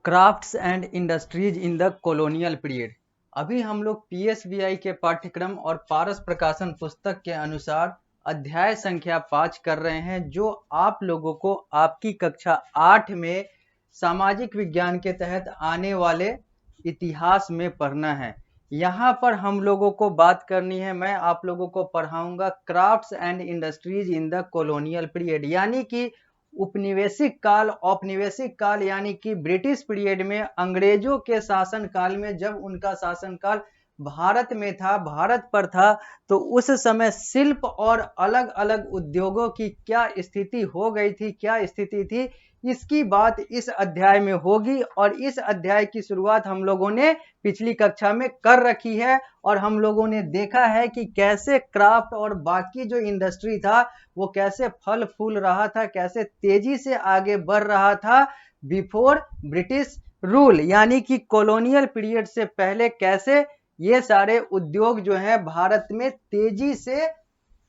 Crafts and industries in the colonial period. अभी हम लोग पीएसबीआई के पाठ्यक्रम और पारस प्रकाशन पुस्तक के अनुसार अध्याय संख्या 5 कर रहे हैं, जो आप लोगों को आपकी कक्षा 8 में सामाजिक विज्ञान के तहत आने वाले इतिहास में पढ़ना है। यहाँ पर हम लोगों को बात करनी है, मैं आप लोगों को पढ़ाऊंगा crafts and industries in the colonial period, यानी कि उपनिवेशिक काल, औपनिवेशिक काल, यानी कि ब्रिटिश पीरियड में अंग्रेजों के शासन काल में, जब उनका शासन काल भारत में था, भारत पर था, तो उस समय शिल्प और अलग अलग उद्योगों की क्या स्थिति हो गई थी, क्या स्थिति थी, इसकी बात इस अध्याय में होगी। और इस अध्याय की शुरुआत हम लोगों ने पिछली कक्षा में कर रखी है और हम लोगों ने देखा है कि कैसे क्राफ्ट और बाकी जो इंडस्ट्री था वो कैसे फल फूल रहा था, कैसे तेजी से आगे बढ़ रहा था बिफोर ब्रिटिश रूल, यानी कि कॉलोनियल पीरियड से पहले कैसे ये सारे उद्योग जो हैं भारत में तेजी से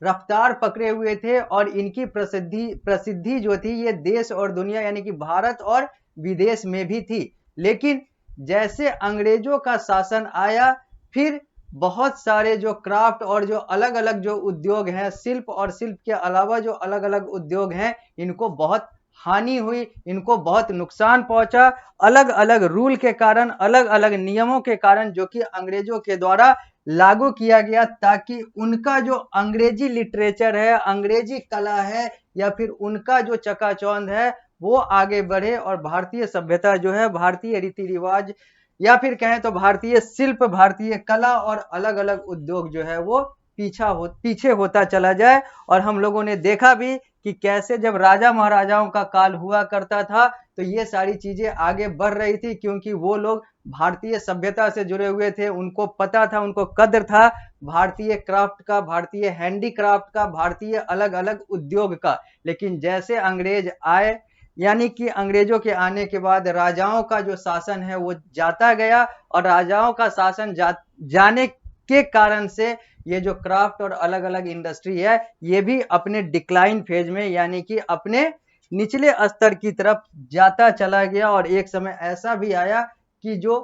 रफ्तार पकड़े हुए थे और इनकी प्रसिद्धि जो थी ये देश और दुनिया, यानी कि भारत और विदेश में भी थी। लेकिन जैसे अंग्रेजों का शासन आया, फिर बहुत सारे जो क्राफ्ट और जो अलग अलग जो उद्योग हैं, शिल्प और शिल्प के अलावा जो अलग अलग उद्योग हैं, इनको बहुत हानि हुई, इनको बहुत नुकसान पहुंचा, अलग अलग रूल के कारण, अलग अलग नियमों के कारण, जो कि अंग्रेजों के द्वारा लागू किया गया, ताकि उनका जो अंग्रेजी लिटरेचर है, अंग्रेजी कला है, या फिर उनका जो चकाचौंध है वो आगे बढ़े और भारतीय सभ्यता जो है, भारतीय रीति रिवाज, या फिर कहें तो भारतीय शिल्प, भारतीय कला और अलग अलग उद्योग जो है वो पीछे होता चला जाए। और हम लोगों ने देखा भी कि कैसे जब राजा महाराजाओं का काल हुआ करता था तो ये सारी चीजें आगे बढ़ रही थी, क्योंकि वो लोग भारतीय सभ्यता से जुड़े हुए थे, उनको पता था, उनको कद्र था भारतीय क्राफ्ट का, भारतीय हैंडीक्राफ्ट का, भारतीय अलग अलग उद्योग का। लेकिन जैसे अंग्रेज आए, यानी कि अंग्रेजों के आने के बाद राजाओं का जो शासन है वो जाता गया, और राजाओं का शासन जाने के कारण से ये जो क्राफ्ट और अलग अलग इंडस्ट्री है ये भी अपने डिक्लाइन फेज में, यानी कि अपने निचले स्तर की तरफ जाता चला गया। और एक समय ऐसा भी आया कि जो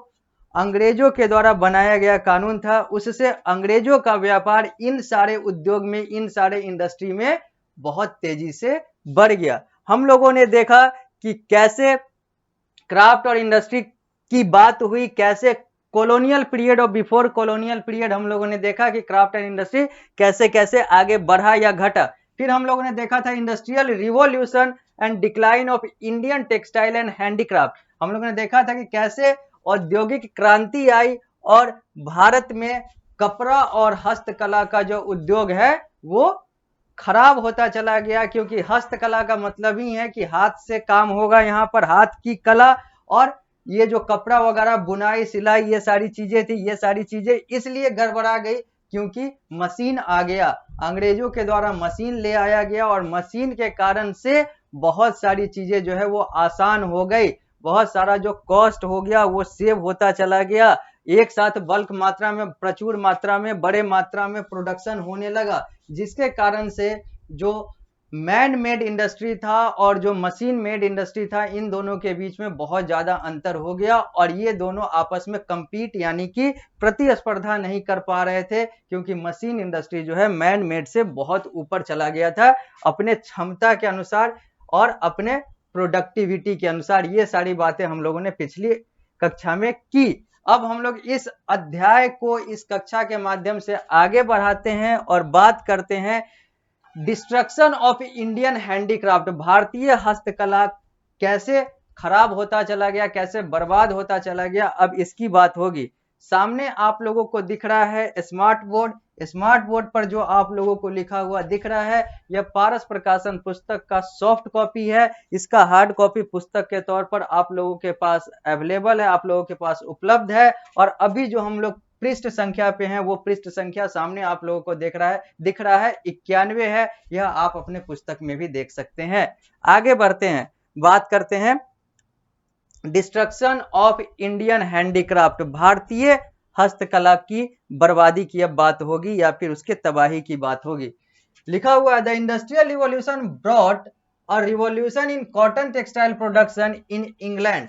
अंग्रेजों के द्वारा बनाया गया कानून था, उससे अंग्रेजों का व्यापार इन सारे उद्योग में, इन सारे इंडस्ट्री में बहुत तेजी से बढ़ गया। हम लोगों ने देखा कि कैसे क्राफ्ट और इंडस्ट्री की बात हुई, कैसे कॉलोनियल पीरियड और बिफोर कॉलोनियल पीरियड हम लोगों ने देखा कि क्राफ्ट एंड इंडस्ट्री कैसे कैसे आगे बढ़ा या घटा। फिर हम लोगों ने देखा था industrial revolution and decline of Indian textile and handicraft. हम लोगों ने देखा था कि कैसे औद्योगिक क्रांति आई और भारत में कपड़ा और हस्तकला का जो उद्योग है वो खराब होता चला गया, क्योंकि हस्तकला का मतलब ही है कि हाथ से काम होगा, यहाँ पर हाथ की कला, और ये जो कपड़ा वगैरह, बुनाई, सिलाई, ये सारी चीजें थी, ये सारी चीजें इसलिए गड़बड़ा गई क्योंकि मशीन आ गया, अंग्रेजों के द्वारा मशीन ले आया गया, और मशीन के कारण से बहुत सारी चीजें जो है वो आसान हो गई, बहुत सारा जो कॉस्ट हो गया वो सेव होता चला गया, एक साथ बल्क मात्रा में, प्रचुर मात्रा में, बड़े मात्रा में प्रोडक्शन होने लगा, जिसके कारण से जो मैन मेड इंडस्ट्री था और जो मशीन मेड इंडस्ट्री था, इन दोनों के बीच में बहुत ज्यादा अंतर हो गया, और ये दोनों आपस में कंपीट, यानी कि प्रतिस्पर्धा नहीं कर पा रहे थे, क्योंकि मशीन इंडस्ट्री जो है मैन मेड से बहुत ऊपर चला गया था अपने क्षमता के अनुसार और अपने प्रोडक्टिविटी के अनुसार। ये सारी बातें हम लोगों ने पिछली कक्षा में की। अब हम लोग इस अध्याय को इस कक्षा के माध्यम से आगे बढ़ाते हैं और बात करते हैं डिस्ट्रक्शन ऑफ इंडियन हैंडीक्राफ्ट, भारतीय हस्तकला कैसे खराब होता चला गया, कैसे बर्बाद होता चला गया, अब इसकी बात होगी। सामने आप लोगों को दिख रहा है स्मार्ट बोर्ड, स्मार्ट बोर्ड पर जो आप लोगों को लिखा हुआ दिख रहा है यह पारस प्रकाशन पुस्तक का सॉफ्ट कॉपी है, इसका हार्ड कॉपी पुस्तक के तौर पर आप लोगों के पास अवेलेबल है, आप लोगों के पास उपलब्ध है। और अभी जो हम लोग पृष्ठ संख्या पे हैं वो पृष्ठ संख्या सामने आप लोगों को दिख रहा है 91 है, यह आप अपने पुस्तक में भी देख सकते हैं। आगे बढ़ते हैं, बात करते हैं डिस्ट्रक्शन ऑफ इंडियन हैंडीक्राफ्ट, भारतीय हस्तकला की बर्बादी की अब बात होगी या फिर उसके तबाही की बात होगी। लिखा हुआ है the industrial revolution brought a revolution in cotton textile production in England.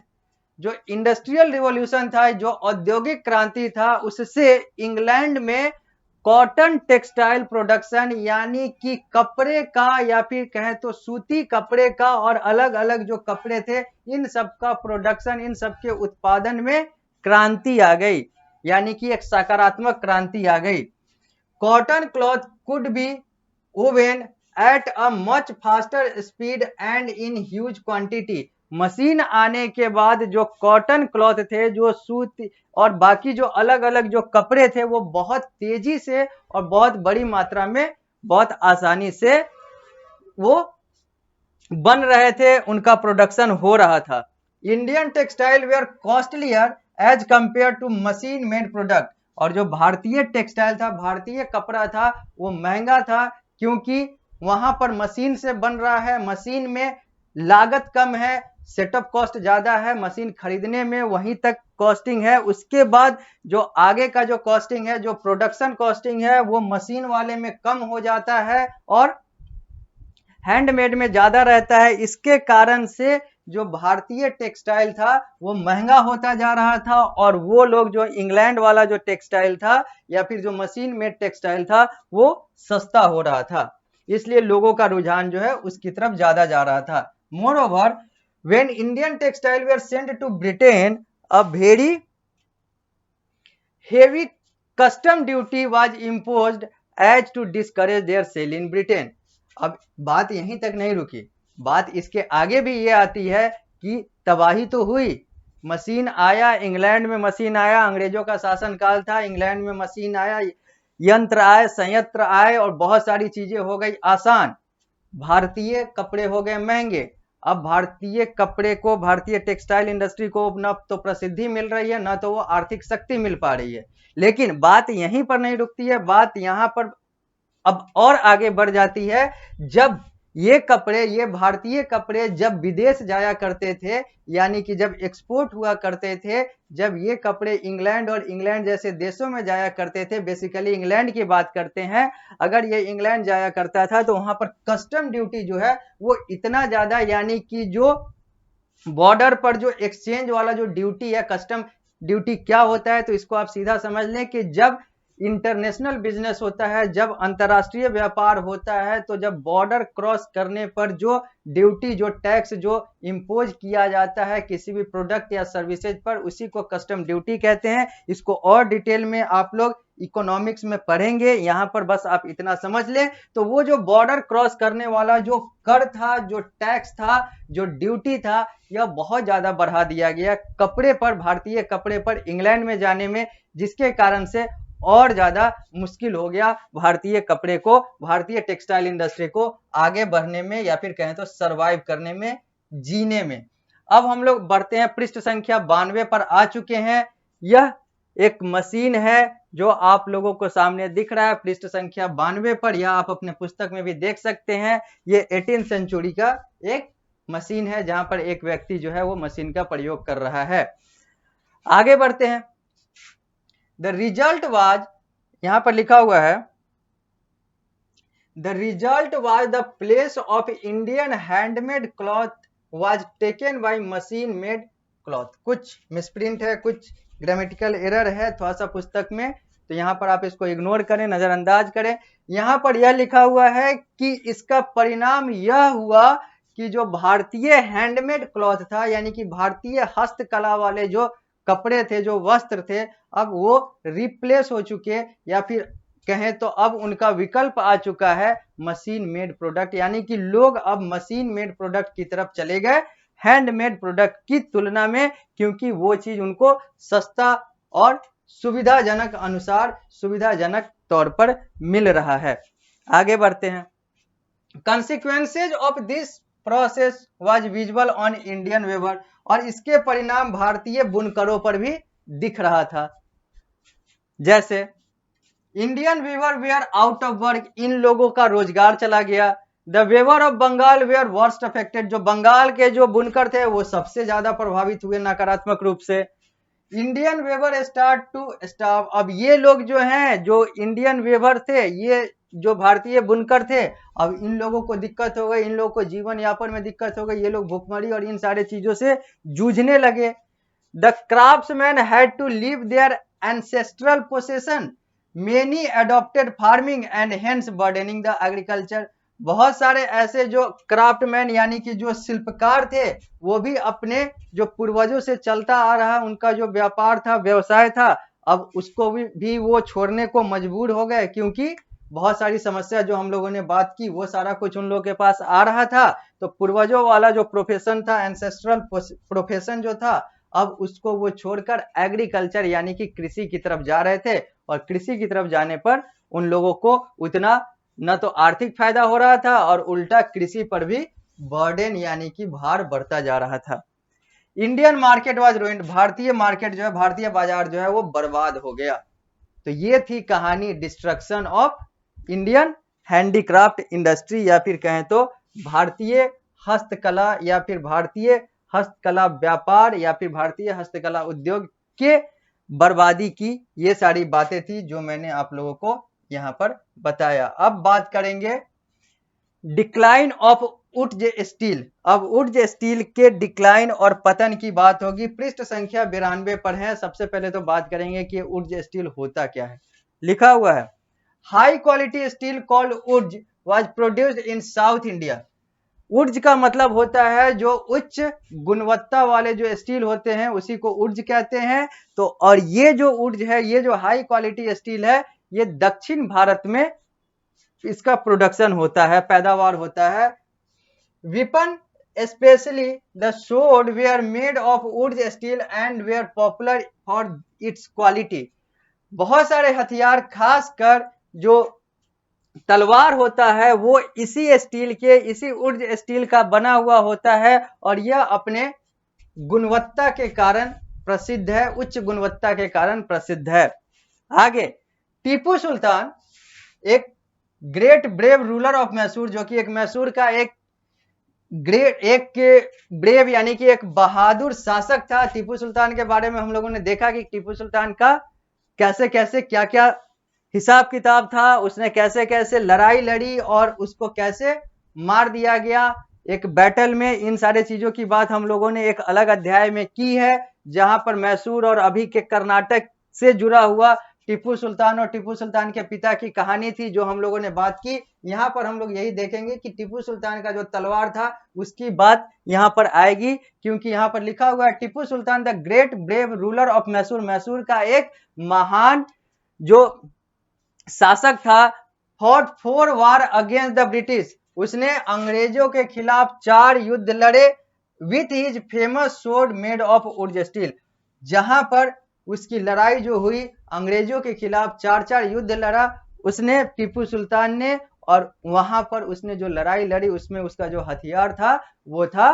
जो इंडस्ट्रियल रिवॉल्यूशन था, जो औद्योगिक क्रांति था, उससे इंग्लैंड में कॉटन टेक्सटाइल प्रोडक्शन यानी कि कपड़े का या फिर कहें तो सूती कपड़े का और अलग अलग जो कपड़े थे इन सब का प्रोडक्शन, इन सब के उत्पादन में क्रांति आ गई, यानी कि एक सकारात्मक क्रांति आ गई। Cotton cloth could be woven at a much faster speed and in huge quantity। Machine आने के बाद जो कॉटन क्लॉथ थे, जो सूत और बाकी जो अलग अलग जो कपड़े थे, वो बहुत तेजी से और बहुत बड़ी मात्रा में बहुत आसानी से वो बन रहे थे, उनका प्रोडक्शन हो रहा था। Indian textile were costlier as compared to machine made product. और जो भारतीय टेक्सटाइल था, भारतीय कपड़ा था, वो महंगा था क्योंकि वहां पर मशीन से बन रहा है, मशीन में लागत कम है, सेटअप कॉस्ट ज्यादा है, मशीन खरीदने में वहीं तक कॉस्टिंग है, उसके बाद जो आगे का जो कॉस्टिंग है, जो प्रोडक्शन कॉस्टिंग है, वो मशीन वाले में कम हो जाता है और हैंडमेड में ज्यादा रहता है। इसके कारण से जो भारतीय टेक्सटाइल था वो महंगा होता जा रहा था और वो लोग जो इंग्लैंड वाला जो टेक्सटाइल था या फिर जो मशीन मेड टेक्सटाइल था वो सस्ता हो रहा था, इसलिए लोगों का रुझान जो है उसकी तरफ ज्यादा जा रहा था। Moreover when Indian textile were sent to Britain a very heavy custom duty was imposed as to discourage their sale in Britain. अब बात यहीं तक नहीं रुकी, बात इसके आगे भी ये आती है कि तबाही तो हुई, मशीन आया, इंग्लैंड में मशीन आया, अंग्रेजों का शासन काल था, इंग्लैंड में मशीन आया, यंत्र आए, संयंत्र आए और बहुत सारी चीजें हो गई आसान, भारतीय कपड़े हो गए महंगे। अब भारतीय कपड़े को, भारतीय टेक्सटाइल इंडस्ट्री को न तो प्रसिद्धि मिल रही है, न तो वो आर्थिक शक्ति मिल पा रही है। लेकिन बात यहीं पर नहीं रुकती है, बात यहां पर अब और आगे बढ़ जाती है। जब ये कपड़े, ये भारतीय कपड़े जब विदेश जाया करते थे, यानी कि जब एक्सपोर्ट हुआ करते थे, जब ये कपड़े इंग्लैंड और इंग्लैंड जैसे देशों में जाया करते थे, बेसिकली इंग्लैंड की बात करते हैं, अगर ये इंग्लैंड जाया करता था तो वहां पर कस्टम ड्यूटी जो है वो इतना ज्यादा, यानी कि जो बॉर्डर पर जो एक्सचेंज वाला जो ड्यूटी है, कस्टम ड्यूटी क्या होता है, तो इसको आप सीधा समझ लें कि जब इंटरनेशनल बिजनेस होता है, जब अंतरराष्ट्रीय व्यापार होता है, तो जब बॉर्डर क्रॉस करने पर जो ड्यूटी, जो टैक्स जो इंपोज किया जाता है किसी भी प्रोडक्ट या सर्विसेज पर, उसी को कस्टम ड्यूटी कहते हैं। इसको और डिटेल में आप लोग इकोनॉमिक्स में पढ़ेंगे, यहां पर बस आप इतना समझ लें। तो वो जो बॉर्डर क्रॉस करने वाला जो कर था, जो टैक्स था, जो ड्यूटी था, यह बहुत ज्यादा बढ़ा दिया गया कपड़े पर, भारतीय कपड़े पर इंग्लैंड में जाने में, जिसके कारण से और ज्यादा मुश्किल हो गया भारतीय कपड़े को, भारतीय टेक्सटाइल इंडस्ट्री को आगे बढ़ने में या फिर कहें तो सरवाइव करने में, जीने में। अब हम लोग बढ़ते हैं, पृष्ठ संख्या 92 पर आ चुके हैं। यह एक मशीन है जो आप लोगों को सामने दिख रहा है पृष्ठ संख्या 92 पर, या आप अपने पुस्तक में भी देख सकते हैं। ये 18th सेंचुरी का एक मशीन है जहां पर एक व्यक्ति जो है वो मशीन का प्रयोग कर रहा है। आगे बढ़ते हैं। द रिजल्ट वाज, यहां पर लिखा हुआ है, the result was the place of Indian handmade cloth was taken by machine made cloth. कुछ मिसप्रिंट है, कुछ ग्रामेटिकल एरर है थोड़ा सा पुस्तक में, तो यहां पर आप इसको इग्नोर करें, नजरअंदाज करें। यहां पर यह लिखा हुआ है कि इसका परिणाम यह हुआ कि जो भारतीय हैंडमेड क्लॉथ था, यानी कि भारतीय हस्तकला वाले जो कपड़े थे, जो वस्त्र थे, अब वो रिप्लेस हो चुके, या फिर कहें तो अब उनका विकल्प आ चुका है मशीन मेड प्रोडक्ट, यानी कि लोग अब मशीन मेड प्रोडक्ट की तरफ चले गए हैंडमेड प्रोडक्ट की तुलना में, क्योंकि वो चीज उनको सस्ता और सुविधाजनक अनुसार, सुविधाजनक तौर पर मिल रहा है। आगे बढ़ते हैं। Consequences of this process was visible on Indian weaver, और इसके परिणाम भारतीय बुनकरों पर भी दिख रहा था। जैसे Indian weaver were out of work, इन लोगों का रोजगार चला गया। The weaver of Bengal were worst affected, जो बंगाल के जो बुनकर थे वो सबसे ज्यादा प्रभावित हुए नकारात्मक रूप से। Indian weaver start to starve, अब ये लोग जो हैं, जो इंडियन वेवर थे, ये जो भारतीय बुनकर थे, अब इन लोगों को दिक्कत हो गई, इन लोगों को जीवन यापन में दिक्कत हो गई, ये लोग भुखमरी और इन सारे चीजों से जूझने लगे। The craftsman had to leave their ancestral possession, many adopted farming and hence burdening the agriculture. बहुत सारे ऐसे जो क्राफ्टमैन यानी कि जो शिल्पकार थे, वो भी अपने जो पूर्वजों से चलता आ रहा उनका जो व्यापार था, व्यवसाय था, अब उसको भी वो छोड़ने को मजबूर हो गए, क्योंकि बहुत सारी समस्या जो हम लोगों ने बात की वो सारा कुछ उन लोगों के पास आ रहा था। तो पूर्वजों वाला जो प्रोफेशन था, एंसेस्ट्रल प्रोफेशन जो था, अब उसको वो छोड़कर एग्रीकल्चर यानी कि कृषि की तरफ जा रहे थे। और कृषि की तरफ जाने पर उन लोगों को उतना न तो आर्थिक फायदा हो रहा था और उल्टा कृषि पर भी बर्डन यानी कि भार बढ़ता जा रहा था। इंडियन मार्केट वाज रूइंड, भारतीय मार्केट जो है, भारतीय बाजार जो है वो बर्बाद हो गया। तो ये थी कहानी destruction of Indian handicraft industry, या फिर कहें तो भारतीय हस्तकला, या फिर भारतीय हस्तकला व्यापार, या फिर भारतीय हस्तकला उद्योग के बर्बादी की ये सारी बातें थी जो मैंने आप लोगों को यहां पर बताया। अब बात करेंगे डिक्लाइन ऑफ वुड्स स्टील। अब वुड्स स्टील के डिक्लाइन और पतन की बात होगी। पृष्ठ संख्या 92 पर है। सबसे पहले तो बात करेंगे कि वुड्स स्टील होता क्या है। लिखा हुआ है, high quality steel called wootz was produced in South India. Wootz का मतलब होता है जो उच्च गुणवत्ता वाले जो स्टील होते हैं उसी को वुड्स कहते हैं। तो और ये जो वुड्स है, ये जो हाई क्वालिटी स्टील है, ये दक्षिण भारत में इसका प्रोडक्शन होता है, पैदावार होता है। Weapon specially the sword were made of would steel and were popular for its quality. बहुत सारे हथियार, खासकर जो तलवार होता है वो इसी स्टील के, इसी वुड स्टील का बना हुआ होता है, और यह अपने गुणवत्ता के कारण प्रसिद्ध है, उच्च गुणवत्ता के कारण प्रसिद्ध है। आगे, टीपू सुल्तान एक great brave ruler of Mysore, जो कि एक मैसूर का एक ब्रेव यानी कि एक बहादुर शासक था। टीपू सुल्तान के बारे में हम लोगों ने देखा कि टीपू सुल्तान का कैसे कैसे क्या क्या हिसाब किताब था, उसने कैसे कैसे लड़ाई लड़ी और उसको कैसे मार दिया गया एक बैटल में। इन सारे चीजों की बात हम लोगों ने एक अलग अध्याय में की है, जहां पर मैसूर और अभी के कर्नाटक से जुड़ा हुआ टीपू सुल्तान और टीपू सुल्तान के पिता की कहानी थी, जो हम लोगों ने बात की। यहाँ पर हम लोग यही देखेंगे कि टीपू सुल्तान का जो तलवार था उसकी बात यहाँ पर आएगी, क्योंकि यहाँ पर लिखा हुआ है Tipu Sultan the great brave ruler of Mysore. Mysore का एक महान जो शासक था, fought 4 war against the British. उसने अंग्रेजों के खिलाफ 4 युद्ध लड़े with his famous sword made of would steel. जहां पर उसकी लड़ाई जो हुई अंग्रेजों के खिलाफ 4 युद्ध लड़ा उसने, टीपू सुल्तान ने, और वहां पर उसने जो लड़ाई लड़ी उसमें उसका जो हथियार था वो था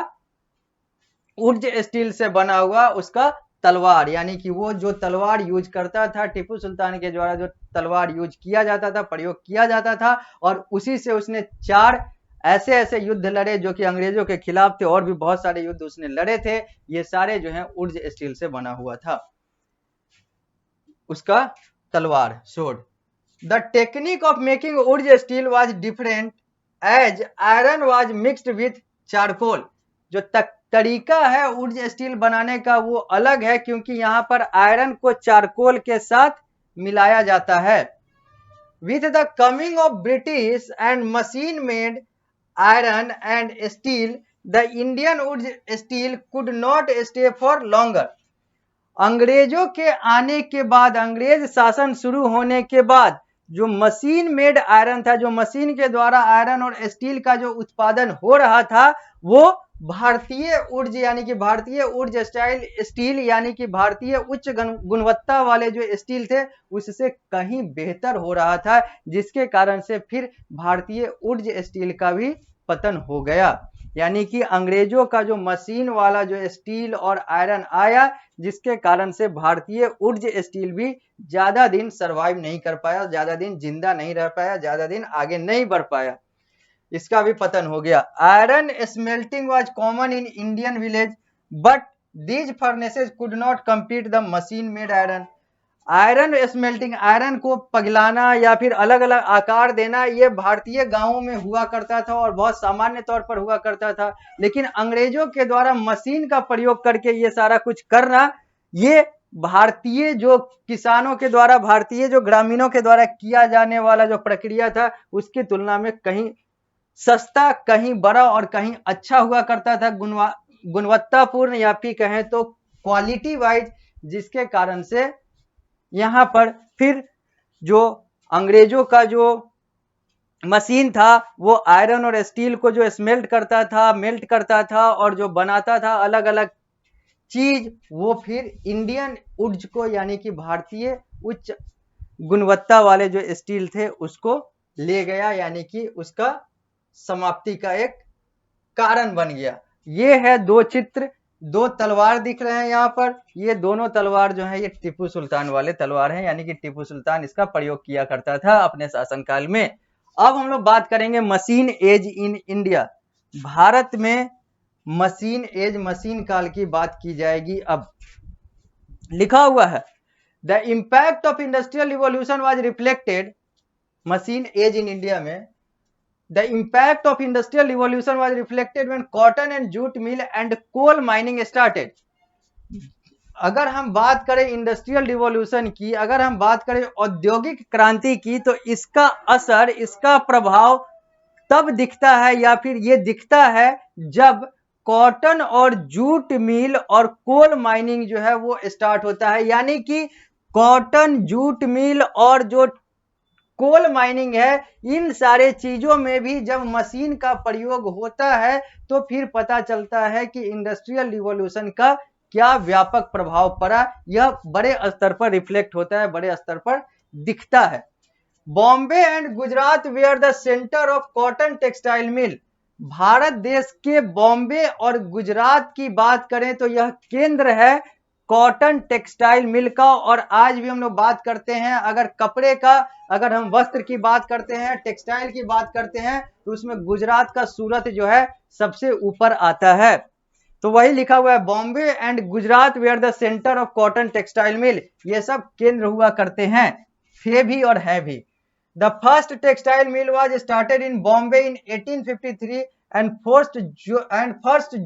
वुड स्टील से बना हुआ उसका तलवार। यानी कि वो जो तलवार यूज करता था, टीपू सुल्तान के द्वारा जो तलवार यूज किया जाता था, प्रयोग किया जाता था, और उसी से उसने 4 ऐसे ऐसे युद्ध लड़े जो कि अंग्रेजों के खिलाफ थे, और भी बहुत सारे युद्ध उसने लड़े थे। ये सारे जो है वुड स्टील से बना हुआ था उसका तलवार, sword. The technique of making wootz steel was different as iron was mixed with charcoal. जो तरीका है वुड स्टील बनाने का वो अलग है, क्योंकि यहाँ पर आयरन को चारकोल के साथ मिलाया जाता है। With the coming of British and machine made iron and steel, the Indian would steel could not stay for longer. अंग्रेजों के आने के बाद, अंग्रेज शासन शुरू होने के बाद, जो मशीन मेड आयरन था, जो मशीन के द्वारा आयरन और स्टील का जो उत्पादन हो रहा था, वो भारतीय ऊर्ज यानी कि भारतीय ऊर्ज स्टील यानी कि भारतीय उच्च गुणवत्ता वाले जो स्टील थे उससे कहीं बेहतर हो रहा था, जिसके कारण से फिर भारतीय ऊर्ज स्टील का भी पतन हो गया। यानी कि अंग्रेजों का जो मशीन वाला जो स्टील और आयरन आया, जिसके कारण से भारतीय ऊर्ज स्टील भी ज्यादा दिन सरवाइव नहीं कर पाया, ज्यादा दिन जिंदा नहीं रह पाया, ज्यादा दिन आगे नहीं बढ़ पाया, इसका भी पतन हो गया। Iron smelting was common in Indian village but these furnaces could not compete the machine made iron. Iron smelting, iron को पगलाना या फिर अलग अलग आकार देना, ये भारतीय गांवों में हुआ करता था और बहुत सामान्य तौर पर हुआ करता था। लेकिन अंग्रेजों के द्वारा मशीन का प्रयोग करके ये सारा कुछ करना ये भारतीय जो किसानों के द्वारा, भारतीय जो ग्रामीणों के द्वारा किया जाने वाला जो प्रक्रिया था उसकी तुलना में कहीं सस्ता, कहीं बड़ा और कहीं अच्छा हुआ करता था, गुणवत्तापूर्ण या फिर कहें तो क्वालिटी वाइज, जिसके कारण से यहाँ पर फिर जो अंग्रेजों का जो मशीन था वो आयरन और स्टील को जो स्मेल्ट करता था, मेल्ट करता था और जो बनाता था अलग अलग चीज, वो फिर इंडियन वुड्स को यानी कि भारतीय उच्च गुणवत्ता वाले जो स्टील थे उसको ले गया, यानी कि उसका समाप्ति का एक कारण बन गया। ये है दो चित्र, दो तलवार दिख रहे हैं यहाँ पर। ये दोनों तलवार जो है ये टीपू सुल्तान वाले तलवार हैं, यानी कि टीपू सुल्तान इसका प्रयोग किया करता था अपने शासनकाल में। अब हम लोग बात करेंगे मशीन एज इन इंडिया। भारत में मशीन एज, मशीन काल की बात की जाएगी। अब लिखा हुआ है the impact of industrial revolution was reflected, machine age in India में the impact of industrial revolution was reflected when cotton and jute mill and coal mining started। अगर हम बात करें इंडस्ट्रियल रिवॉल्यूशन की, अगर हम बात करें औद्योगिक क्रांति की, तो इसका असर, इसका प्रभाव तब दिखता है या फिर ये दिखता है जब कॉटन और जूट मिल और कोल माइनिंग जो है वो स्टार्ट होता है। यानी कि कॉटन, जूट मिल और जो कोल माइनिंग है, इन सारे चीजों में भी जब मशीन का प्रयोग होता है तो फिर पता चलता है कि इंडस्ट्रियल रिवॉल्यूशन का क्या व्यापक प्रभाव पड़ा। यह बड़े स्तर पर रिफ्लेक्ट होता है, बड़े स्तर पर दिखता है। Bombay and Gujarat were the centre of cotton textile mill. भारत देश के बॉम्बे और गुजरात की बात करें तो यह केंद्र है कॉटन टेक्सटाइल मिल का। और आज भी हम लोग बात करते हैं अगर कपड़े का, अगर हम वस्त्र की बात करते हैं, टेक्सटाइल की बात करते हैं, तो उसमें गुजरात का सूरत जो है सबसे ऊपर आता है। तो वही लिखा हुआ है Bombay and Gujarat were the centre of cotton textile mill. ये सब केंद्र हुआ करते हैं, थे भी और है भी। The first textile mill was started in Bombay in 1853 and first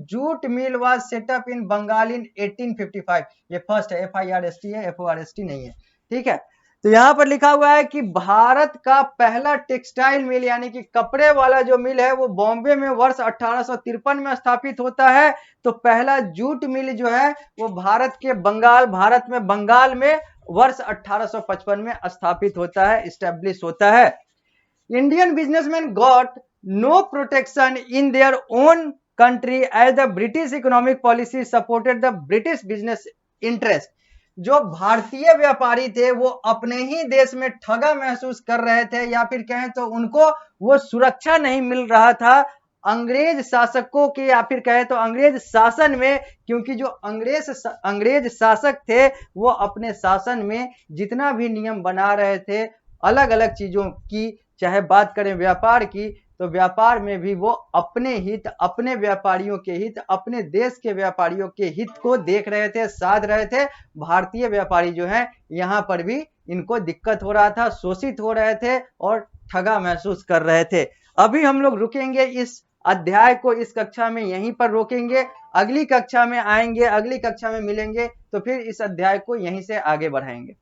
jute mill was set up in Bengal in 1855। ये फर्स्ट है, FIRST है, FORST नहीं है, ठीक है। तो यहाँ पर लिखा हुआ है कि भारत का पहला टेक्सटाइल मिल यानी कि कपड़े वाला जो मिल है वो बॉम्बे में वर्ष 1853 में स्थापित होता है। तो पहला जूट मिल जो है वो भारत में बंगाल में वर्ष 1855 में स्थापित होता है, स्टैब्लिश होता है। Indian businessman got no protection in their own country as the British economic policy supported the British business interest। जो भारतीय व्यापारी थे वो अपने ही देश में ठगा महसूस कर रहे थे, या फिर कहें तो उनको वो सुरक्षा नहीं मिल रहा था अंग्रेज शासकों के, या फिर कहें तो अंग्रेज शासन में। क्योंकि जो अंग्रेज शासक थे वो अपने शासन में जितना भी नियम बना रहे थे अलग अलग चीजों की, चाहे बात करें व्यापार की, तो व्यापार में भी वो अपने हित, अपने व्यापारियों के हित, अपने देश के व्यापारियों के हित को देख रहे थे, साध रहे थे। भारतीय व्यापारी जो है यहाँ पर भी इनको दिक्कत हो रहा था, शोषित हो रहे थे और ठगा महसूस कर रहे थे। अभी हम लोग रुकेंगे इस अध्याय को, इस कक्षा में यहीं पर रोकेंगे। अगली कक्षा में आएंगे, अगली कक्षा में मिलेंगे तो फिर इस अध्याय को यहीं से आगे बढ़ाएंगे।